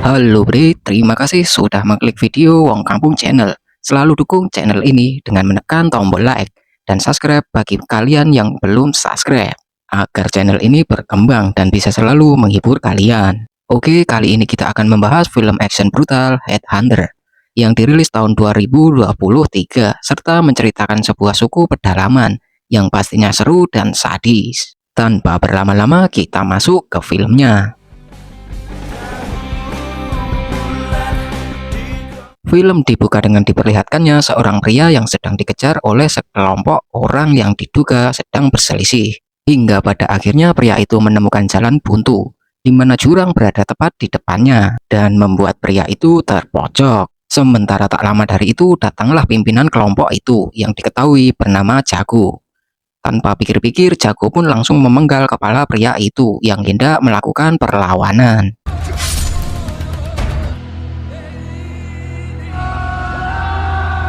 Halo Bre, terima kasih sudah mengklik video Wong Kampung Channel. Selalu dukung channel ini dengan menekan tombol like dan subscribe bagi kalian yang belum subscribe, agar channel ini berkembang dan bisa selalu menghibur kalian. Oke, kali ini kita akan membahas film action brutal Headhunter yang dirilis tahun 2023 serta menceritakan sebuah suku pedalaman yang pastinya seru dan sadis. Tanpa berlama-lama, kita masuk ke filmnya. Film dibuka dengan diperlihatkannya seorang pria yang sedang dikejar oleh sekelompok orang yang diduga sedang berselisih. Hingga pada akhirnya pria itu menemukan jalan buntu, di mana jurang berada tepat di depannya, dan membuat pria itu terpojok. Sementara tak lama dari itu datanglah pimpinan kelompok itu yang diketahui bernama Jago. Tanpa pikir-pikir, Jago pun langsung memenggal kepala pria itu yang hendak melakukan perlawanan.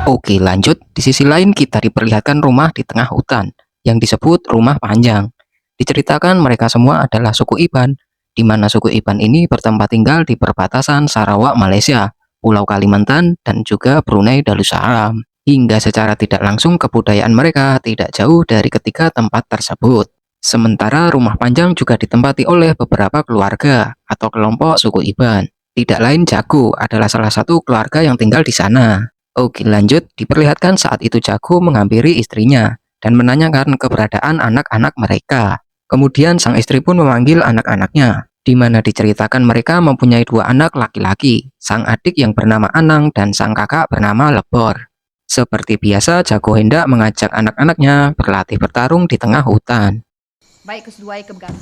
Oke, lanjut. Di sisi lain kita diperlihatkan rumah di tengah hutan yang disebut Rumah Panjang. Diceritakan mereka semua adalah suku Iban, di mana suku Iban ini bertempat tinggal di perbatasan Sarawak, Malaysia, Pulau Kalimantan, dan juga Brunei Darussalam. Hingga secara tidak langsung kebudayaan mereka tidak jauh dari ketiga tempat tersebut. Sementara Rumah Panjang juga ditempati oleh beberapa keluarga atau kelompok suku Iban. Tidak lain Jago adalah salah satu keluarga yang tinggal di sana. Oke, lanjut. Diperlihatkan saat itu Jago menghampiri istrinya dan menanyakan keberadaan anak-anak mereka. Kemudian sang istri pun memanggil anak-anaknya, di mana diceritakan mereka mempunyai dua anak laki-laki, sang adik yang bernama Anang dan sang kakak bernama Lebor. Seperti biasa, Jago hendak mengajak anak-anaknya berlatih bertarung di tengah hutan. Baik, keseduai ke bekas.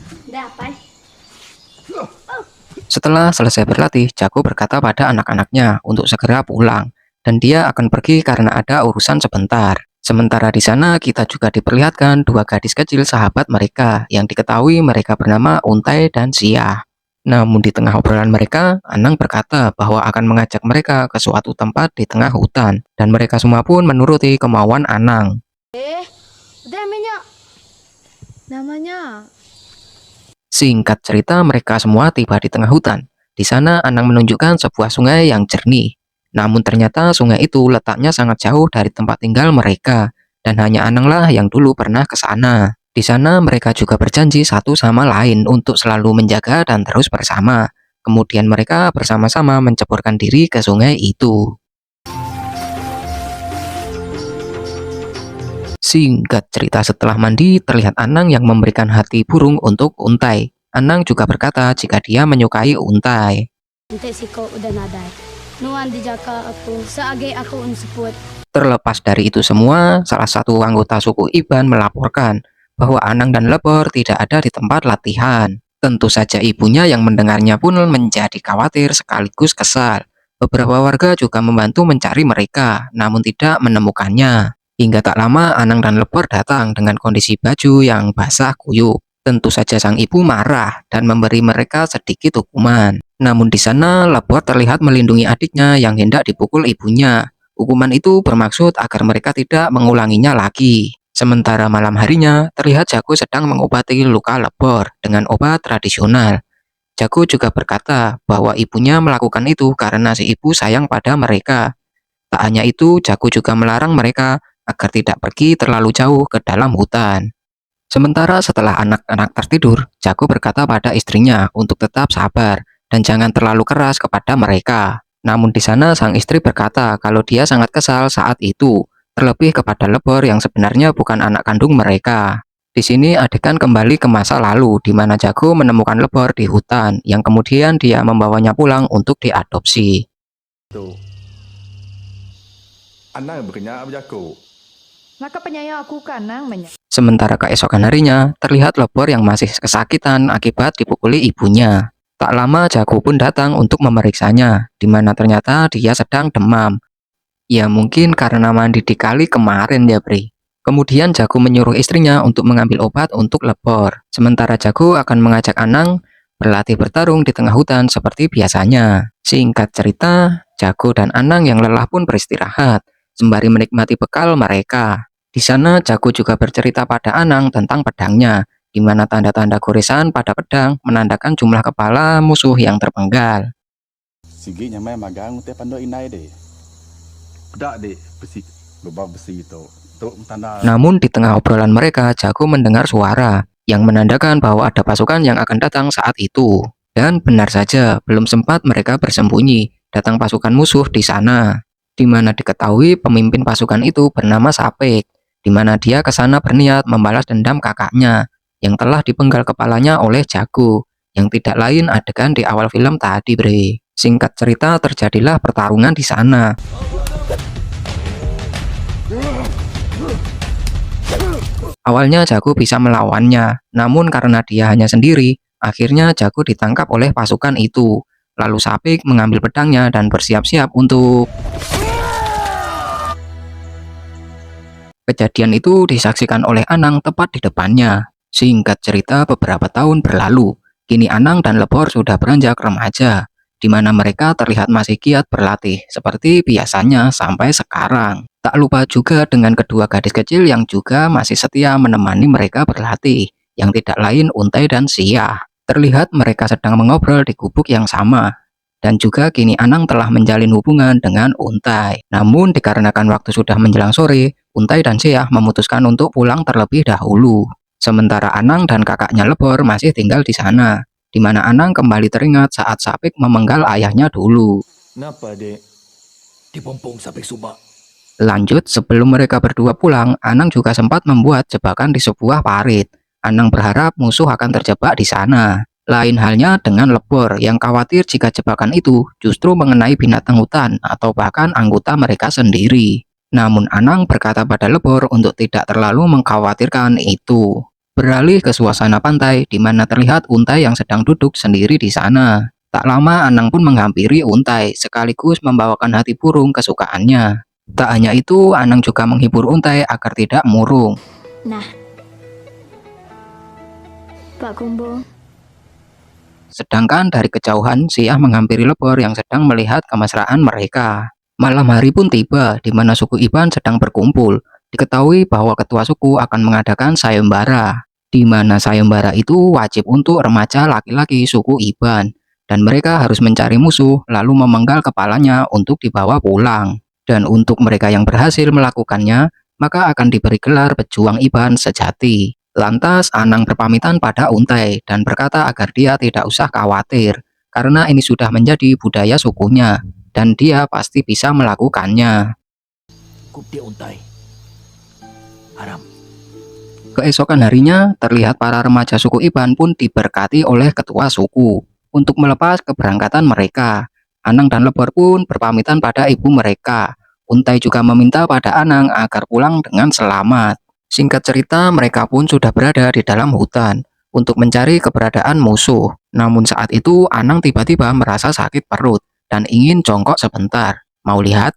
Setelah selesai berlatih, Jago berkata pada anak-anaknya untuk segera pulang, dan dia akan pergi karena ada urusan sebentar. Sementara di sana kita juga diperlihatkan dua gadis kecil sahabat mereka yang diketahui mereka bernama Untai dan Sia. Namun di tengah obrolan mereka, Anang berkata bahwa akan mengajak mereka ke suatu tempat di tengah hutan, dan mereka semua pun menuruti kemauan Anang. Udah namanya. Singkat cerita, mereka semua tiba di tengah hutan. Di sana Anang menunjukkan sebuah sungai yang jernih. Namun ternyata sungai itu letaknya sangat jauh dari tempat tinggal mereka, dan hanya Ananglah yang dulu pernah ke sana. Di sana mereka juga berjanji satu sama lain untuk selalu menjaga dan terus bersama. Kemudian mereka bersama-sama menceburkan diri ke sungai itu. Singkat cerita, setelah mandi, terlihat Anang yang memberikan hati burung untuk Untai. Anang juga berkata jika dia menyukai Untai. Untai siko udah nadai. Nuan dijaka aku, seagay aku unseput. Terlepas dari itu semua, salah satu anggota suku Iban melaporkan bahwa Anang dan Lebor tidak ada di tempat latihan. Tentu saja ibunya yang mendengarnya pun menjadi khawatir sekaligus kesal. Beberapa warga juga membantu mencari mereka, namun tidak menemukannya. Hingga tak lama Anang dan Lebor datang dengan kondisi baju yang basah kuyup. Tentu saja sang ibu marah dan memberi mereka sedikit hukuman. Namun di sana Lebor terlihat melindungi adiknya yang hendak dipukul ibunya. Hukuman itu bermaksud agar mereka tidak mengulanginya lagi. Sementara malam harinya terlihat Jago sedang mengobati luka Lebor dengan obat tradisional. Jago juga berkata bahwa ibunya melakukan itu karena si ibu sayang pada mereka. Tak hanya itu, Jago juga melarang mereka agar tidak pergi terlalu jauh ke dalam hutan. Sementara setelah anak-anak tertidur, Jago berkata pada istrinya untuk tetap sabar dan jangan terlalu keras kepada mereka. Namun di sana sang istri berkata kalau dia sangat kesal saat itu, terlebih kepada Lebor yang sebenarnya bukan anak kandung mereka. Di sini adegan kembali ke masa lalu di mana Jago menemukan Lebor di hutan yang kemudian dia membawanya pulang untuk diadopsi. Anang berkenyak apa Jago? Maka penyayang aku kanang Sementara keesokan harinya, terlihat Lebor yang masih kesakitan akibat dipukuli ibunya. Tak lama Jago pun datang untuk memeriksanya, di mana ternyata dia sedang demam. Ya mungkin karena mandi di kali kemarin ya Bre. Kemudian Jago menyuruh istrinya untuk mengambil obat untuk Lebor. Sementara Jago akan mengajak Anang berlatih bertarung di tengah hutan seperti biasanya. Singkat cerita, Jago dan Anang yang lelah pun beristirahat, sembari menikmati bekal mereka. Di sana Jago juga bercerita pada Anang tentang pedangnya, di mana tanda-tanda goresan pada pedang menandakan jumlah kepala musuh yang terpenggal. Sigi nyamai magang te pando inai deh. Pedak dek besi lubang besi itu. Tuk tanda Namun di tengah obrolan mereka, Jago mendengar suara yang menandakan bahwa ada pasukan yang akan datang saat itu. Dan benar saja, belum sempat mereka bersembunyi, datang pasukan musuh di sana. Di mana diketahui pemimpin pasukan itu bernama Sapek, di mana dia ke sana berniat membalas dendam kakaknya yang telah dipenggal kepalanya oleh Jago, yang tidak lain adegan di awal film tadi, bre. Singkat cerita, terjadilah pertarungan di sana. Awalnya Jago bisa melawannya, namun karena dia hanya sendiri, akhirnya Jago ditangkap oleh pasukan itu. Lalu Sapek mengambil pedangnya dan bersiap-siap untuk... Kejadian itu disaksikan oleh Anang tepat di depannya. Singkat cerita, beberapa tahun berlalu. Kini Anang dan Lebor sudah beranjak remaja, di mana mereka terlihat masih giat berlatih seperti biasanya sampai sekarang. Tak lupa juga dengan kedua gadis kecil yang juga masih setia menemani mereka berlatih, yang tidak lain Untai dan Siah. Terlihat mereka sedang mengobrol di gubuk yang sama. Dan juga kini Anang telah menjalin hubungan dengan Untai. Namun dikarenakan waktu sudah menjelang sore, Untai dan Siah memutuskan untuk pulang terlebih dahulu. Sementara Anang dan kakaknya Lebor masih tinggal di sana, di mana Anang kembali teringat saat Sapek memenggal ayahnya dulu. kenapa dek? Dipompong sampai subak. Lanjut, sebelum mereka berdua pulang, Anang juga sempat membuat jebakan di sebuah parit. Anang berharap musuh akan terjebak di sana. Lain halnya dengan Lebor yang khawatir jika jebakan itu justru mengenai binatang hutan atau bahkan anggota mereka sendiri. Namun Anang berkata pada Lebor untuk tidak terlalu mengkhawatirkan itu. Beralih ke suasana pantai di mana terlihat Untai yang sedang duduk sendiri di sana. Tak lama Anang pun menghampiri Untai sekaligus membawakan hati burung kesukaannya. Tak hanya itu, Anang juga menghibur Untai agar tidak murung. Nah, Pak Kumbo, Sedangkan dari kejauhan, Siah menghampiri Lebor yang sedang melihat kemesraan mereka. Malam hari pun tiba, di mana suku Iban sedang berkumpul. Diketahui bahwa ketua suku akan mengadakan sayembara, di mana sayembara itu wajib untuk remaja laki-laki suku Iban. Dan mereka harus mencari musuh, lalu memenggal kepalanya untuk dibawa pulang. Dan untuk mereka yang berhasil melakukannya, maka akan diberi gelar pejuang Iban sejati. Lantas Anang berpamitan pada Untai dan berkata agar dia tidak usah khawatir, karena ini sudah menjadi budaya sukunya, dan dia pasti bisa melakukannya. Kup dia untai. Haram. Keesokan harinya, terlihat para remaja suku Iban pun diberkati oleh ketua suku untuk melepas keberangkatan mereka. Anang dan Lebor pun berpamitan pada ibu mereka. Untai juga meminta pada Anang agar pulang dengan selamat. Singkat cerita, mereka pun sudah berada di dalam hutan untuk mencari keberadaan musuh. Namun saat itu, Anang tiba-tiba merasa sakit perut dan ingin jongkok sebentar. Mau lihat?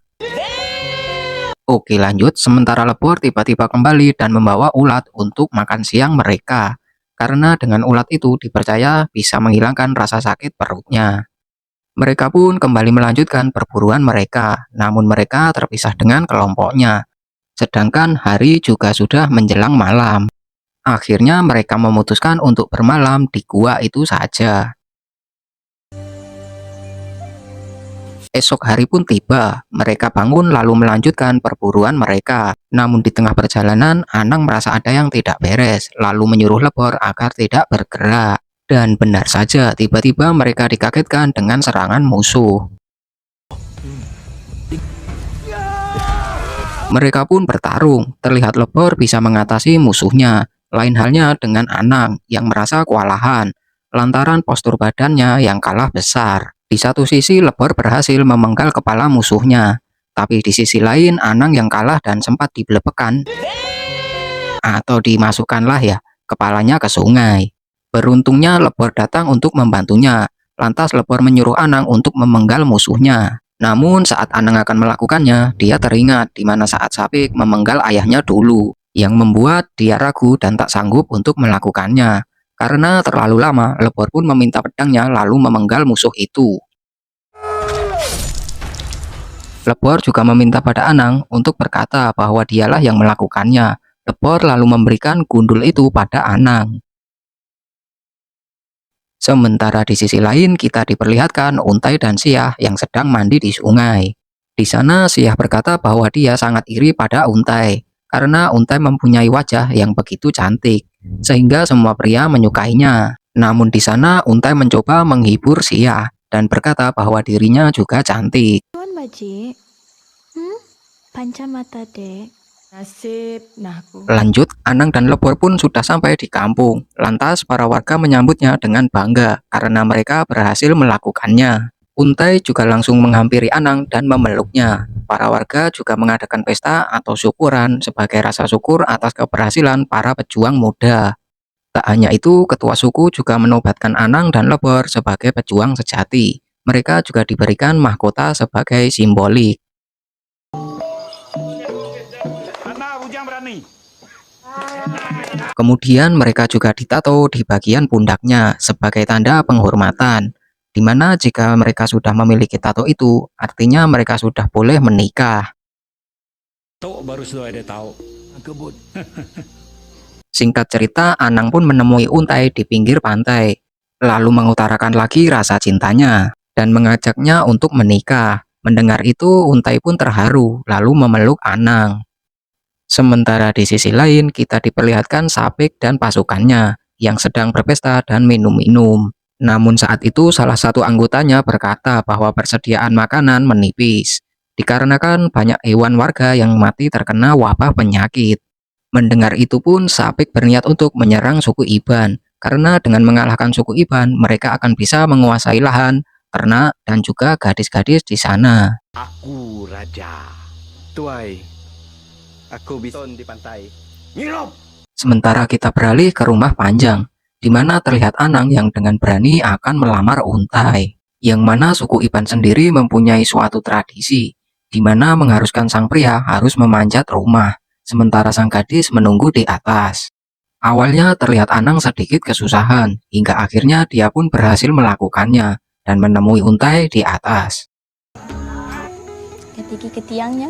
Oke, lanjut. Sementara Lebor tiba-tiba kembali dan membawa ulat untuk makan siang mereka. Karena dengan ulat itu dipercaya bisa menghilangkan rasa sakit perutnya. Mereka pun kembali melanjutkan perburuan mereka, namun mereka terpisah dengan kelompoknya. Sedangkan hari juga sudah menjelang malam. Akhirnya mereka memutuskan untuk bermalam di gua itu saja. Esok hari pun tiba, mereka bangun lalu melanjutkan perburuan mereka. Namun di tengah perjalanan, Anang merasa ada yang tidak beres, lalu menyuruh Lebor agar tidak bergerak. Dan benar saja, tiba-tiba mereka dikagetkan dengan serangan musuh. Mereka pun bertarung, terlihat Lebor bisa mengatasi musuhnya. Lain halnya dengan Anang yang merasa kewalahan, lantaran postur badannya yang kalah besar. Di satu sisi Lebor berhasil memenggal kepala musuhnya, tapi di sisi lain Anang yang kalah dan sempat dibelepekan, atau dimasukkanlah ya, kepalanya ke sungai. Beruntungnya Lebor datang untuk membantunya, lantas Lebor menyuruh Anang untuk memenggal musuhnya. Namun saat Anang akan melakukannya, dia teringat di mana saat Sapek memenggal ayahnya dulu, yang membuat dia ragu dan tak sanggup untuk melakukannya. Karena terlalu lama, Lebor pun meminta pedangnya lalu memenggal musuh itu. Lebor juga meminta pada Anang untuk berkata bahwa dialah yang melakukannya. Lebor lalu memberikan gundul itu pada Anang. Sementara di sisi lain kita diperlihatkan Untai dan Siah yang sedang mandi di sungai. Di sana Siah berkata bahwa dia sangat iri pada Untai karena Untai mempunyai wajah yang begitu cantik sehingga semua pria menyukainya. Namun di sana Untai mencoba menghibur Siah dan berkata bahwa dirinya juga cantik. Tuan Baji, panca mata dek. Nasib, nahku. Lanjut, Anang dan Lebor pun sudah sampai di kampung. Lantas para warga menyambutnya dengan bangga karena mereka berhasil melakukannya. Untai juga langsung menghampiri Anang dan memeluknya. Para warga juga mengadakan pesta atau syukuran sebagai rasa syukur atas keberhasilan para pejuang muda. Tak hanya itu, ketua suku juga menobatkan Anang dan Lebor sebagai pejuang sejati. Mereka juga diberikan mahkota sebagai simbolik. Anak bujang berani. Kemudian mereka juga ditato di bagian pundaknya sebagai tanda penghormatan, di mana jika mereka sudah memiliki tato itu, artinya mereka sudah boleh menikah. Tok baru sudah ada tahu. Kebun. Singkat cerita, Anang pun menemui Untai di pinggir pantai, lalu mengutarakan lagi rasa cintanya, dan mengajaknya untuk menikah. Mendengar itu, Untai pun terharu, lalu memeluk Anang. Sementara di sisi lain, kita diperlihatkan Sapik dan pasukannya yang sedang berpesta dan minum-minum. Namun saat itu salah satu anggotanya berkata bahwa persediaan makanan menipis, dikarenakan banyak hewan warga yang mati terkena wabah penyakit. Mendengar itu pun Sapik berniat untuk menyerang suku Iban, karena dengan mengalahkan suku Iban, mereka akan bisa menguasai lahan, ternak, dan juga gadis-gadis di sana. Aku raja. Tuai, aku bisa di pantai. Ngilop! Sementara kita beralih ke rumah Panjang, di mana terlihat Anang yang dengan berani akan melamar Untai. Yang mana suku Iban sendiri mempunyai suatu tradisi, di mana mengharuskan sang pria harus memanjat rumah, sementara sang gadis menunggu di atas. Awalnya terlihat Anang sedikit kesusahan, hingga akhirnya dia pun berhasil melakukannya, dan menemui Untai di atas. Ketika ke tiangnya.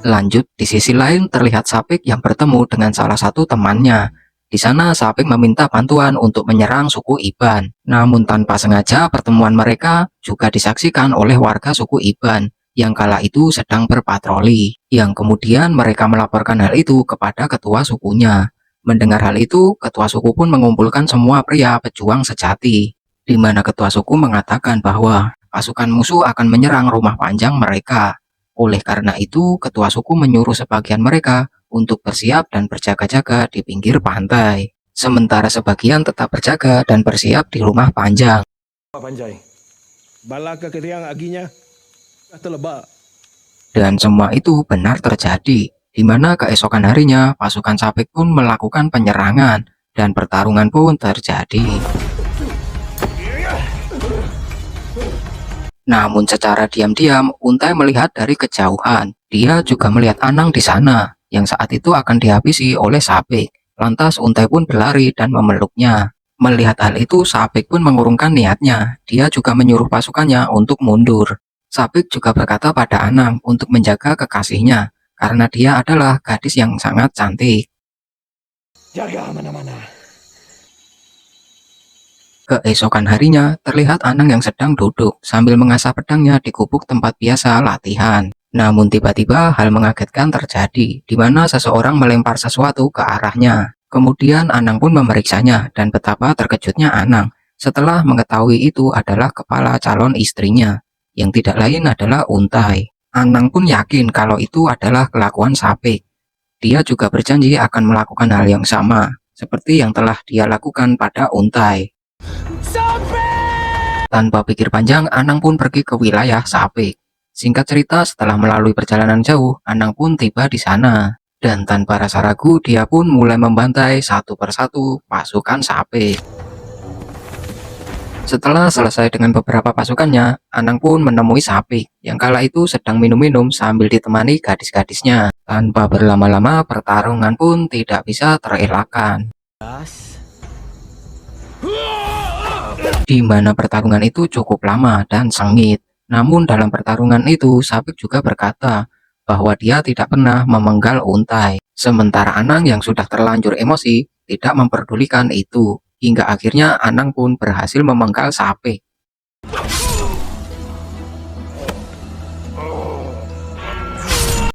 Lanjut, di sisi lain terlihat Sapik yang bertemu dengan salah satu temannya. Di sana Sapik meminta bantuan untuk menyerang suku Iban. Namun tanpa sengaja pertemuan mereka juga disaksikan oleh warga suku Iban yang kala itu sedang berpatroli. Yang kemudian mereka melaporkan hal itu kepada ketua sukunya. Mendengar hal itu, ketua suku pun mengumpulkan semua pria pejuang sejati, di mana ketua suku mengatakan bahwa pasukan musuh akan menyerang rumah Panjang mereka. Oleh karena itu, ketua suku menyuruh sebagian mereka untuk bersiap dan berjaga-jaga di pinggir pantai. Sementara sebagian tetap berjaga dan bersiap di rumah Panjang. Panjai, bala ke keriang aginya, terlebak. Dan semua itu benar terjadi, di mana keesokan harinya pasukan Sapik pun melakukan penyerangan dan pertarungan pun terjadi. Namun secara diam-diam, Untai melihat dari kejauhan. Dia juga melihat Anang di sana, yang saat itu akan dihabisi oleh Sapik. Lantas Untai pun berlari dan memeluknya. Melihat hal itu, Sapik pun mengurungkan niatnya. Dia juga menyuruh pasukannya untuk mundur. Sapik juga berkata pada Anang untuk menjaga kekasihnya, karena dia adalah gadis yang sangat cantik. Jaga mana-mana. Keesokan harinya, terlihat Anang yang sedang duduk sambil mengasah pedangnya di gubuk tempat biasa latihan. Namun tiba-tiba hal mengagetkan terjadi, di mana seseorang melempar sesuatu ke arahnya. Kemudian Anang pun memeriksanya, dan betapa terkejutnya Anang setelah mengetahui itu adalah kepala calon istrinya, yang tidak lain adalah Untai. Anang pun yakin kalau itu adalah kelakuan Sapik. Dia juga berjanji akan melakukan hal yang sama, seperti yang telah dia lakukan pada Untai. Tanpa pikir panjang, Anang pun pergi ke wilayah Sapik. Singkat cerita, setelah melalui perjalanan jauh, Anang pun tiba di sana. Dan tanpa rasa ragu, dia pun mulai membantai satu persatu pasukan Sapik. Setelah selesai dengan beberapa pasukannya, Anang pun menemui Sapik, yang kala itu sedang minum-minum sambil ditemani gadis-gadisnya. Tanpa berlama-lama, pertarungan pun tidak bisa terelakkan. Di mana pertarungan itu cukup lama dan sengit. Namun dalam pertarungan itu, Sapik juga berkata bahwa dia tidak pernah memenggal Untai. Sementara Anang yang sudah terlanjur emosi, tidak memperdulikan itu. hingga akhirnya Anang pun berhasil memenggal Sapik.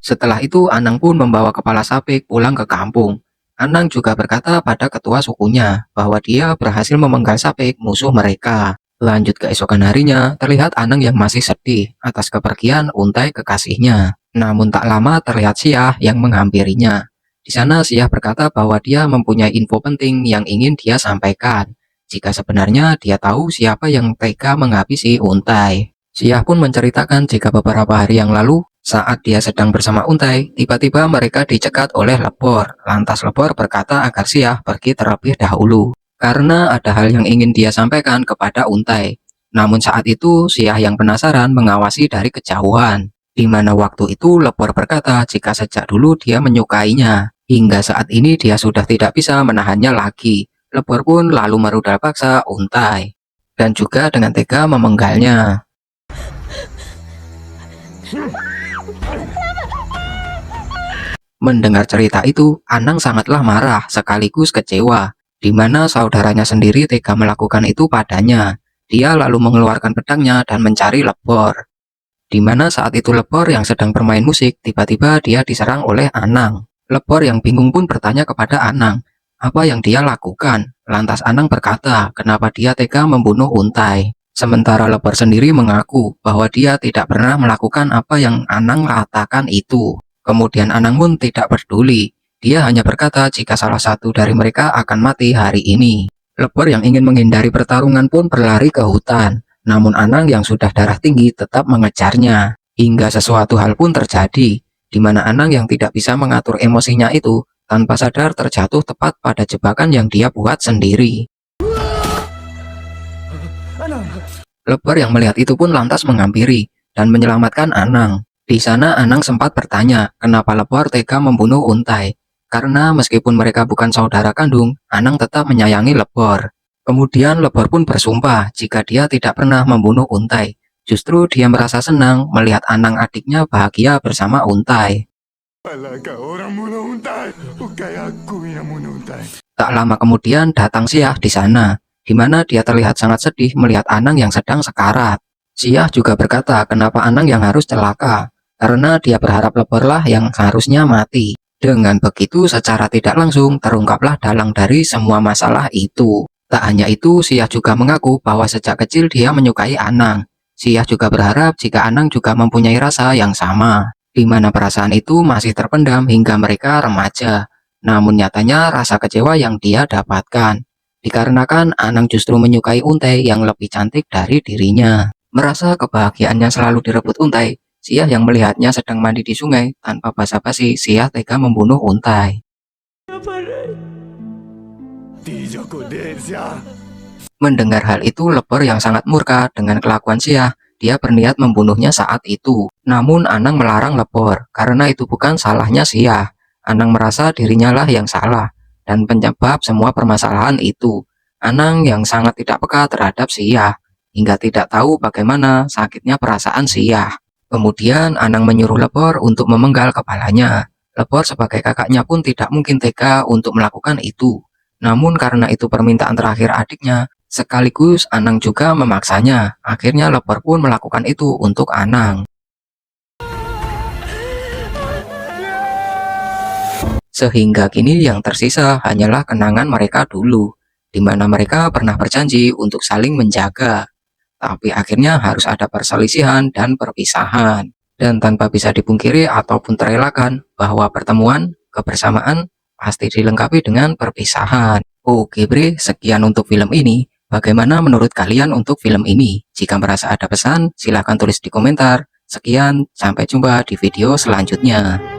Setelah itu Anang pun membawa kepala Sapik pulang ke kampung. Anang juga berkata pada ketua sukunya bahwa dia berhasil memenggal Sapik, musuh mereka. Lanjut keesokan harinya, terlihat Anang yang masih sedih atas kepergian untai kekasihnya. Namun tak lama terlihat Siah yang menghampirinya. Di sana Siah berkata bahwa dia mempunyai info penting yang ingin dia sampaikan. Jika sebenarnya dia tahu siapa yang tega menghabisi untai. Siah pun menceritakan jika beberapa hari yang lalu, saat dia sedang bersama untai, tiba-tiba mereka dicegat oleh Lebor. Lantas Lebor berkata agar Siah pergi terlebih dahulu, karena ada hal yang ingin dia sampaikan kepada untai. Namun saat itu Siah yang penasaran mengawasi dari kejauhan. Di mana waktu itu Lebor berkata jika sejak dulu dia menyukainya. Hingga saat ini dia sudah tidak bisa menahannya lagi. Lebor pun lalu merudal paksa untai. Dan juga dengan tega memenggalnya. Mendengar cerita itu, Anang sangatlah marah sekaligus kecewa. Di mana saudaranya sendiri tega melakukan itu padanya. Dia lalu mengeluarkan pedangnya dan mencari Lebor. Di mana saat itu Lebor yang sedang bermain musik, tiba-tiba dia diserang oleh Anang. Lebor yang bingung pun bertanya kepada Anang, apa yang dia lakukan? Lantas Anang berkata, kenapa dia tega membunuh untai. Sementara Lebor sendiri mengaku bahwa dia tidak pernah melakukan apa yang Anang katakan itu. Kemudian Anang pun tidak peduli. Dia hanya berkata jika salah satu dari mereka akan mati hari ini. Lebor yang ingin menghindari pertarungan pun berlari ke hutan. Namun Anang yang sudah darah tinggi tetap mengejarnya. Hingga sesuatu hal pun terjadi, di mana Anang yang tidak bisa mengatur emosinya itu, tanpa sadar terjatuh tepat pada jebakan yang dia buat sendiri. Lebor yang melihat itu pun lantas menghampiri dan menyelamatkan Anang. Di sana Anang sempat bertanya kenapa Lebor tega membunuh untai. Karena meskipun mereka bukan saudara kandung, Anang tetap menyayangi Lebor. Kemudian Lebor pun bersumpah jika dia tidak pernah membunuh untai. Justru dia merasa senang melihat Anang adiknya bahagia bersama untai. Tak lama kemudian datang Siah di sana, di mana dia terlihat sangat sedih melihat Anang yang sedang sekarat. Siah juga berkata kenapa Anang yang harus celaka, karena dia berharap Leborlah yang harusnya mati. Dengan begitu secara tidak langsung terungkaplah dalang dari semua masalah itu. Tak hanya itu, Siah juga mengaku bahwa sejak kecil dia menyukai Anang. Siah juga berharap jika Anang juga mempunyai rasa yang sama, di mana perasaan itu masih terpendam hingga mereka remaja. Namun nyatanya rasa kecewa yang dia dapatkan, dikarenakan Anang justru menyukai untai yang lebih cantik dari dirinya. Merasa kebahagiaannya selalu direbut untai, Siah yang melihatnya sedang mandi di sungai, tanpa basa-basi Siah tega membunuh untai. Mendengar hal itu, Lebor yang sangat murka dengan kelakuan Siah, dia berniat membunuhnya saat itu. Namun Anang melarang Lebor, karena itu bukan salahnya Siah. Anang merasa dirinya lah yang salah, dan penyebab semua permasalahan itu. Anang yang sangat tidak peka terhadap Siah, hingga tidak tahu bagaimana sakitnya perasaan Siah. Kemudian Anang menyuruh Lebor untuk memenggal kepalanya. Lebor sebagai kakaknya pun tidak mungkin tega untuk melakukan itu. Namun karena itu permintaan terakhir adiknya, sekaligus Anang juga memaksanya. Akhirnya Lebor pun melakukan itu untuk Anang. Sehingga kini yang tersisa hanyalah kenangan mereka dulu, di mana mereka pernah berjanji untuk saling menjaga. Tapi akhirnya harus ada perselisihan dan perpisahan. Dan tanpa bisa dipungkiri ataupun terelakkan bahwa pertemuan, kebersamaan, pasti dilengkapi dengan perpisahan. Oke bre, sekian untuk film ini. Bagaimana menurut kalian untuk film ini? Jika merasa ada pesan, silahkan tulis di komentar. Sekian, sampai jumpa di video selanjutnya.